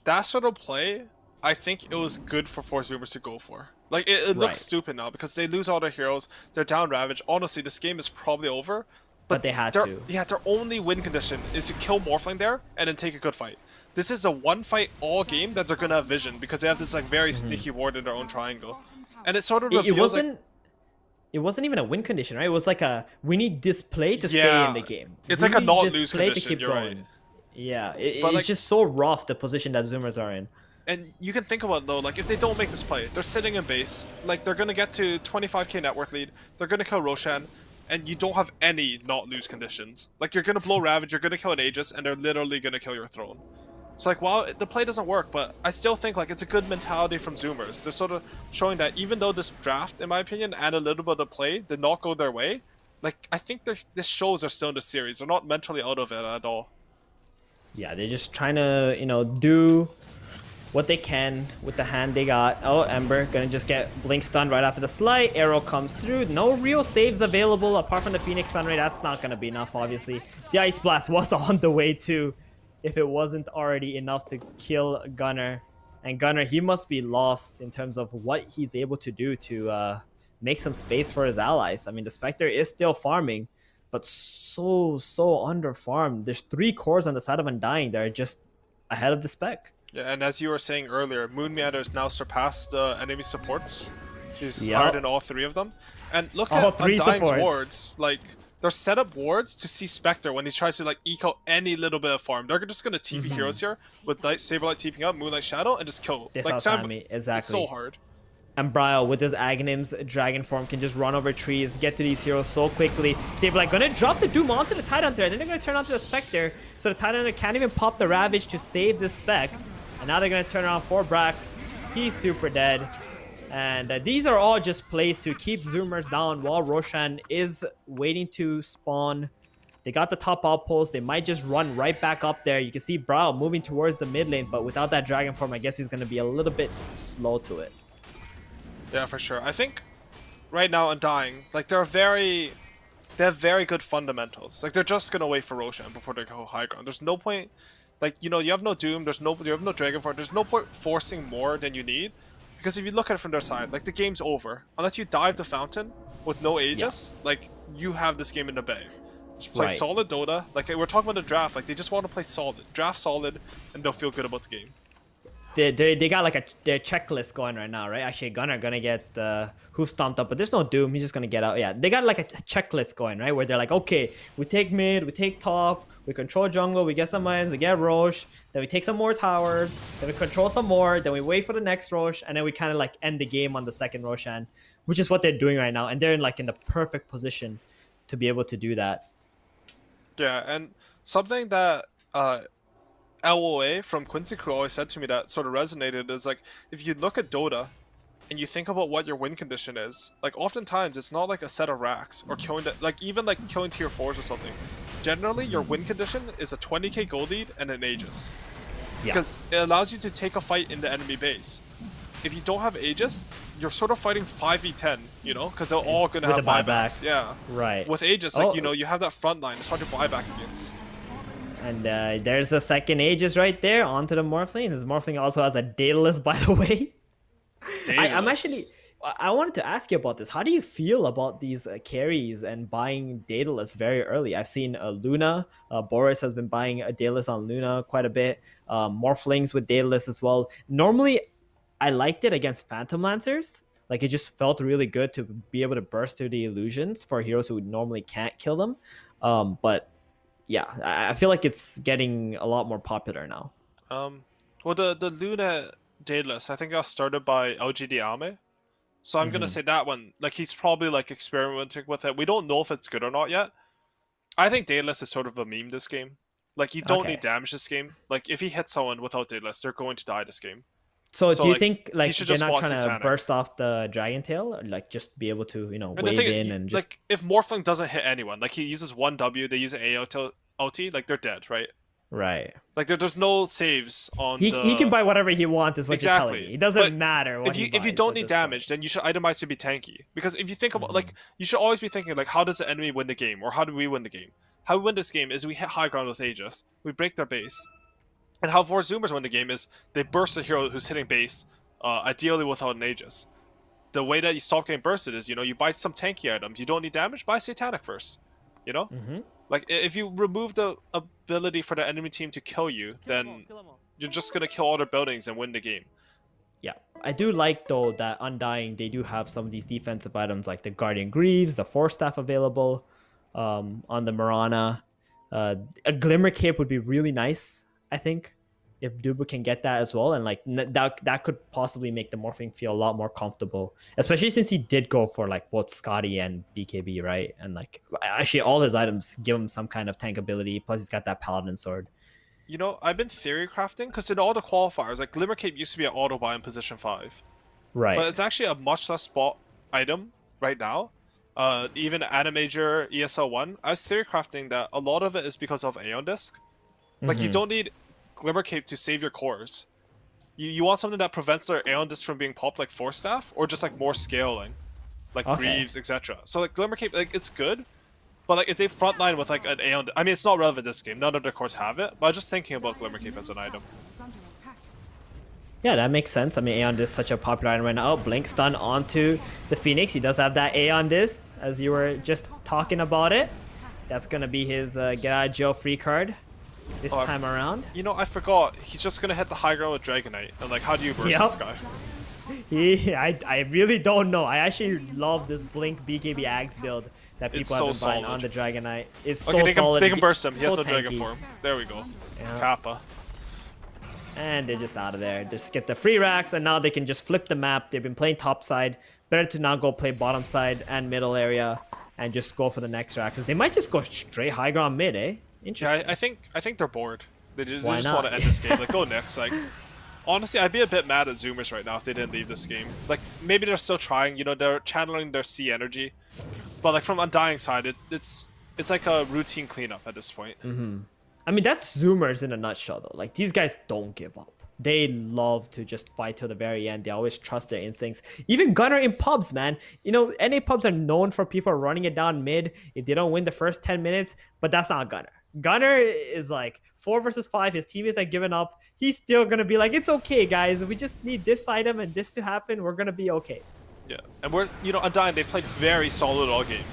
that sort of play, I think it was good for Zoomers to go for. Like it looks stupid now because they lose all their heroes. They're down Ravage. Honestly, this game is probably over. But they had to. Yeah, their only win condition is to kill Morphling there and then take a good fight. This is a one fight all game that they're gonna have vision because they have this like very sneaky ward in their own triangle, and it sort of reveals it wasn't even a win condition, right? It was like a we need this play to stay in the game. It's like a not lose condition. To keep going. Right. Yeah, it's just so rough the position that Zoomers are in. And you can think about it though, like if they don't make this play, they're sitting in base, like they're gonna get to 25k net worth lead, they're gonna kill Roshan, and you don't have any not lose conditions. Like you're gonna blow Ravage, you're gonna kill an Aegis, and they're literally gonna kill your throne. So like while the play doesn't work, but I still think like it's a good mentality from Zoomers. They're sort of showing that even though this draft, in my opinion, and a little bit of play did not go their way, like I think this shows they're still in the series. They're not mentally out of it at all. Yeah, they're just trying to, you know, do what they can with the hand they got. Oh, Ember gonna just get blink stunned right after the slide. Arrow comes through. No real saves available apart from the Phoenix Sunray. That's not gonna be enough, obviously. The Ice Blast was on the way too, if it wasn't already enough to kill Gunnar. And Gunnar, he must be lost in terms of what he's able to do to make some space for his allies. I mean, the Spectre is still farming, but so under farmed. There's 3 cores on the side of Undying that are just ahead of the spec. Yeah, and as you were saying earlier, Moon Meander has now surpassed enemy supports. She's hard in all 3 of them. And look at Undying's wards. Like, they're set up wards to see Spectre when he tries to like eke out any little bit of farm. They're just gonna TP heroes here with Saberlight TPing up, Moonlight Shadow, and just kill. Like exactly. It's so hard. And Bryle with his Aghanims dragon form can just run over trees, get to these heroes so quickly. Saberlight gonna drop the Doom onto the Tidehunter, and then they're gonna turn onto the Spectre, so the Tidehunter can't even pop the Ravage to save the spec. And now they're gonna turn around for Brax. He's super dead. And these are all just plays to keep Zoomers down while Roshan is waiting to spawn. They got the top outpost. They might just run right back up there. You can see Bryle moving towards the mid lane, but without that dragon form, I guess he's gonna be a little bit slow to it. Yeah, for sure. I think right now Undying, like they have very good fundamentals. Like they're just gonna wait for Roshan before they go high ground. There's no point, like you know, you have no Doom. You have no Dragon Form. There's no point forcing more than you need, because if you look at it from their side, like the game's over unless you dive the fountain with no Aegis. Yeah. Like you have this game in the bag. Just play solid Dota. Like we're talking about the draft. Like they just want to play solid, draft solid, and they'll feel good about the game. They got like their checklist going right now, right? Actually, Gunnar gonna get who stomped up, but there's no Doom. He's just gonna get out. Yeah, they got like a checklist going, right? Where they're like, okay, we take mid, we take top, we control jungle, we get some mines, we get Rosh, then we take some more towers, then we control some more, then we wait for the next Rosh, and then we kind of like end the game on the second Roshan, which is what they're doing right now, and they're in the perfect position to be able to do that. Yeah, and something that LOA from Quincy Crew always said to me that sort of resonated is like, if you look at Dota and you think about what your win condition is, like oftentimes it's not like a set of racks or killing like even like killing tier 4s or something. Generally, your win condition is a 20k gold lead and an Aegis. Yeah. Because it allows you to take a fight in the enemy base. If you don't have Aegis, you're sort of fighting 5v10, you know, because they're all gonna have buybacks. Yeah. Right. With Aegis, like you know, you have that front line. It's hard to buy back against. And there's a second Aegis right there onto the Morphling. This Morphling also has a Daedalus, by the way. I'm actually... I wanted to ask you about this. How do you feel about these carries and buying Daedalus very early? I've seen Luna. Boris has been buying a Daedalus on Luna quite a bit. Morphlings with Daedalus as well. Normally, I liked it against Phantom Lancers. Like, it just felt really good to be able to burst through the illusions for heroes who normally can't kill them. But yeah, I feel like it's getting a lot more popular now. Well, the Luna Daedalus, I think got started by LGD Ame. So I'm gonna say that one, like he's probably like experimenting with it. We don't know if it's good or not yet. I think Daedalus is sort of a meme this game. Like you don't need damage this game. Like if he hits someone without Daedalus, they're going to die this game. So do you think like they're just not trying Satanic. to burst off the Dragon Tail, or like just be able to, you know, And wave in and just like if Morphling doesn't hit anyone, like he uses one W, they use an AO ulti, like they're dead, right? Right. Like there's no saves on. He can buy whatever he wants, is what you're telling me. It doesn't matter what if you don't need damage, then you should itemize to be tanky. Because if you think about like you should always be thinking like how does the enemy win the game, or how do we win the game? How we win this game is we hit high ground with Aegis, we break their base, and how 4 Zoomers win the game is they burst a hero who's hitting base, ideally without an Aegis. The way that you stop getting bursted is, you know, you buy some tanky items. You don't need damage, buy Satanic first. You know. Like, if you remove the ability for the enemy team to kill you, then you're just going to kill all their buildings and win the game. Yeah. I do like, though, that Undying, they do have some of these defensive items like the Guardian Greaves, the Force Staff available on the Mirana. A Glimmer Cape would be really nice, I think, if Dubu can get that as well. And, like, that could possibly make the Morphing feel a lot more comfortable, especially since he did go for, like, both Scotty and BKB, right? And, like, actually all his items give him some kind of tank ability, plus he's got that Paladin Sword. You know, I've been theory crafting, because in all the qualifiers, like, Glimmer Cape used to be an auto buy in position 5. Right. But it's actually a much less spot item right now. Even Animajor, ESL 1, I was theory crafting that a lot of it is because of Aeon Disc. Like, you don't need Glimmer Cape to save your cores. You want something that prevents their Aeon Disc from being popped like Force Staff, or just like more scaling, like Greaves, etc. So like Glimmer Cape, like it's good, but like if they frontline with like an Aeon, I mean it's not relevant this game. None of their cores have it, but I'm just thinking about Glimmer Cape as an item. Yeah, that makes sense. I mean, Aeon Disc is such a popular item right now. Oh, Blink Stun onto the Phoenix. He does have that Aeon Disc, as you were just talking about it. That's gonna be his get out of jail free card this time around. You know, I forgot. He's just gonna hit the high ground with Dragonite. And like, how do you burst this guy? I really don't know. I actually love this Blink BKB Axe build that people have been buying on the Dragonite. It's so solid. They can burst him. He has no tanky. Dragon form. There we go. Yeah. Kappa. And they're just out of there. Just get the free racks, and now they can just flip the map. They've been playing top side. Better to now go play bottom side and middle area and just go for the next racks. They might just go straight high ground mid, eh? Interesting. Yeah, I think they're bored. They just want to end this game. Like, go next. Like, honestly, I'd be a bit mad at Zoomers right now if they didn't leave this game. Like, maybe they're still trying. You know, they're channeling their C energy. But like from Undying side, it's like a routine cleanup at this point. I mean, that's Zoomers in a nutshell, though. Like, these guys don't give up. They love to just fight till the very end. They always trust their instincts. Even Gunner in pubs, man. You know, NA pubs are known for people running it down mid if they don't win the first 10 minutes, but that's not Gunner. Gunner is like 4 versus 5. His teammates have given up. He's still going to be like, it's okay, guys. We just need this item and this to happen. We're going to be okay. Yeah, and we're, you know, Undying, they played very solid all game.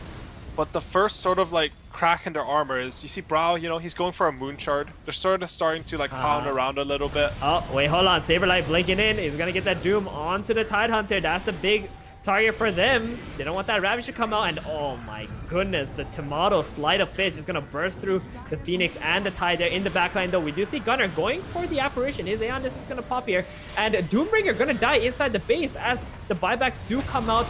But the first sort of like crack in their armor is, you see Brow, you know, he's going for a moon shard. They're sort of starting to like pound around a little bit. Oh, wait, hold on. Saberlight blinking in. He's going to get that Doom onto the Tidehunter. That's the big target for them. They don't want that Ravage to come out. And oh my goodness, the Tomato Sleight of Fish is going to burst through the Phoenix and the Tide there in the backline, though. We do see Gunner going for the Apparition. His Aeon Disc is going to pop here. And Doombringer going to die inside the base as the buybacks do come out.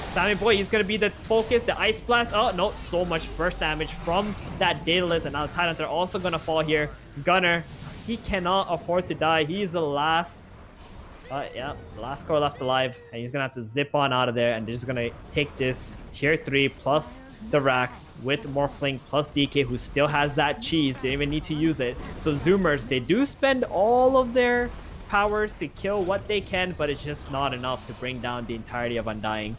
Sammy Boy, he's going to be the focus, the Ice Blast. Oh, no, so much burst damage from that Daedalus. And now the Tidehunter also going to fall here. Gunner He cannot afford to die. He's the last yeah, the last core left alive, and he's gonna have to zip on out of there, and they're just gonna take this tier 3 plus the racks with Morphling plus DK, who still has that cheese. They don't even need to use it. So Zoomers, they do spend all of their powers to kill what they can, but it's just not enough to bring down the entirety of Undying.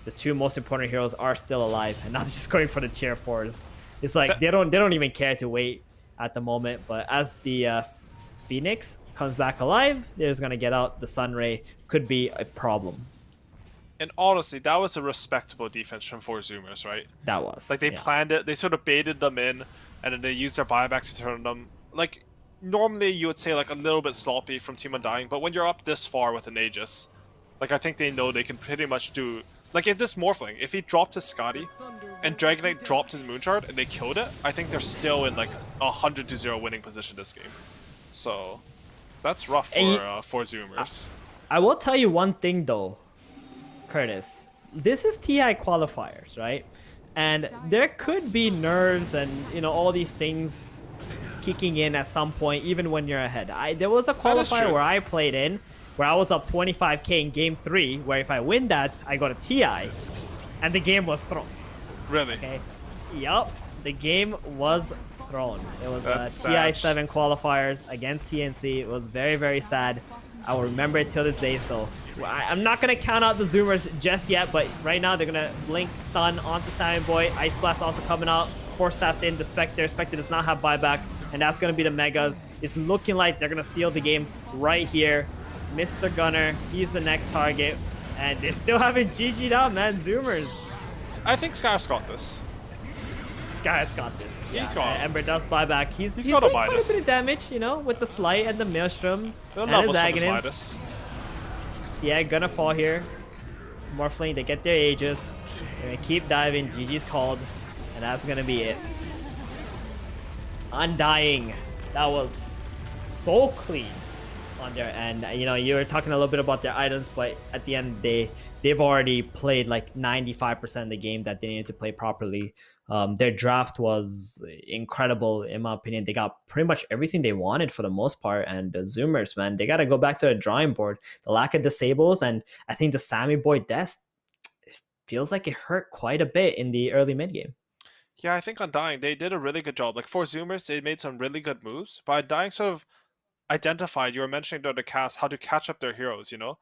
The two most important heroes are still alive, and now they're just going for the tier 4s. It's like they don't even care to wait at the moment, but as the Phoenix comes back alive, they're just gonna get out. The Sunray could be a problem. And honestly, that was a respectable defense from 4Zoomers, right? That was. Like, they planned it, they sort of baited them in, and then they used their buybacks to turn them. Like, normally you would say, like, a little bit sloppy from Team Undying, but when you're up this far with an Aegis, like, I think they know they can pretty much do... Like, if this Morphling, if he dropped his Scotty, and Dragonite dropped his Moonshard, and they killed it, I think they're still in, like, a 100-0 winning position this game. So, that's rough for Zoomers. I will tell you one thing, though, Curtis. This is TI qualifiers, right? And there could be nerves and, you know, all these things kicking in at some point, even when you're ahead. There was a qualifier where I played in, where I was up 25k in game 3, where if I win that, I got a TI, and the game was thrown. Really? Okay. Yup. The game was thrown. It was TI7 qualifiers against TNC. It was very, very sad. I will remember it till this day. So I'm not going to count out the Zoomers just yet, but right now they're going to blink stun onto Salmon Boy. Ice Blast also coming out. Force Staff in the Spectre. Spectre does not have buyback, and that's going to be the Megas. It's looking like they're going to seal the game right here. Mr. Gunner, he's the next target, and they still haven't GG'd out, man. Zoomers. I think Sky's got this. Sky's got this. Yeah, he's got Ember does buyback. He's got doing a quite a Midas. bit of damage, you know, with the Slight and the Maelstrom and his Aghanim. Yeah, gonna fall here. Morphling, they get their Aegis. They're gonna keep diving. GG's called, and that's gonna be it. Undying. That was so clean on their end. You know, you were talking a little bit about their items, but at the end of the day, they've already played like 95% of the game that they needed to play properly. Their draft was incredible, in my opinion. They got pretty much everything they wanted for the most part. And the Zoomers, man, they got to go back to the drawing board. The lack of disables, and I think the Sammy Boy death feels like it hurt quite a bit in the early mid game. Yeah, I think Undying, they did a really good job. Like, for Zoomers, they made some really good moves, but Undying sort of identified, you were mentioning during the cast, how to catch up their heroes, you know?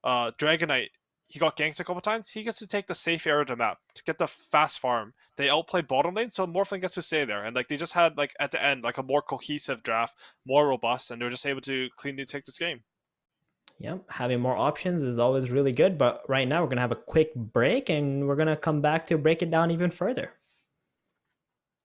Dragonite, he got ganked a couple times. He gets to take the safe area of the map to get the fast farm. They outplayed bottom lane, so Morphling gets to stay there. And like they just had like at the end like a more cohesive draft, more robust, and they were just able to cleanly take this game. Yep, having more options is always really good. But right now we're gonna have a quick break, and we're gonna come back to break it down even further.